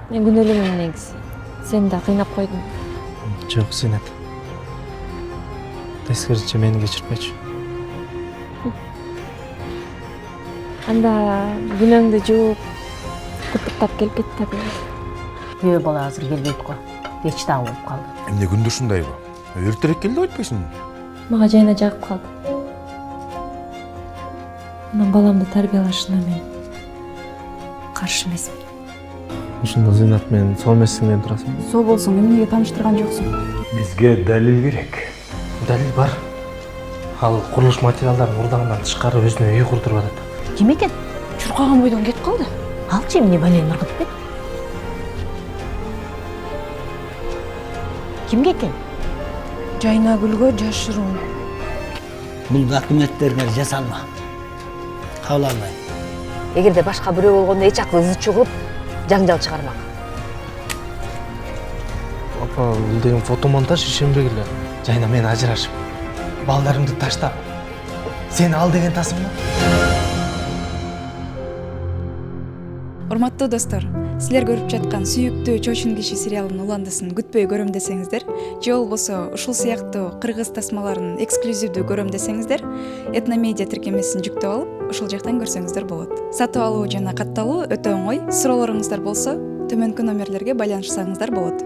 Мен күнөөлөмөйм негизи. Сени да кыйнап койдум. Жок, Зейнеп. Тескерисинче мени кечирпечи. Анда күнөөңдү жууп, куттуктап келип кет да бери. Күйөө бала азыр келбейт го. Кеч дагы болуп калды. Эмне күндү ушундайбы? Эртерээк кел деп айтпайсыңбы? Мага жайына жагып калды. Анан баламды тарбиялашына мен каршы эмесмин. Ушунда Зейнеп менин сол эмесиңден турасың. Сол болсоң эмнеге тааныштырган жоксуң? Бизге далил керек. Далил бар. Ал курулуш материалдарын урдагынан тышкары өзүнө үй курдуруп атат. Ким экен? Чуркаган бойдон кетип калды. Алчы эмне балени ыргытып кет. Кимге экен? Жайнагүлгө жашыруун. Бул документтерге жасалма. Кабыл албайм. Эгерде башка бирөө болгондо эч акы ызы чыгып, жаңжал чыгармак. Апа, бул деген фотомонтаж ишенбек эле. Жайна мен ажырашып, балдарымды таштап, сени ал деген тасыңбы? Урматтуу достор, силер көрүп жаткан сүйүктүү чочун киши сериалынын уландысын күтпөй көрөм десеңиздер, же болбосо ушул сыяктуу кыргыз тасмаларын эксклюзивдүү көрөм десеңиздер, Этномедиа тиркемесин жүктөп алып, ушул жактан көрсөңүздөр болот. Сатып алуу жана катталуу өтө оңой. Суроолоруңуздар болсо, төмөнкү номерлерге байланышсаңыздар болот.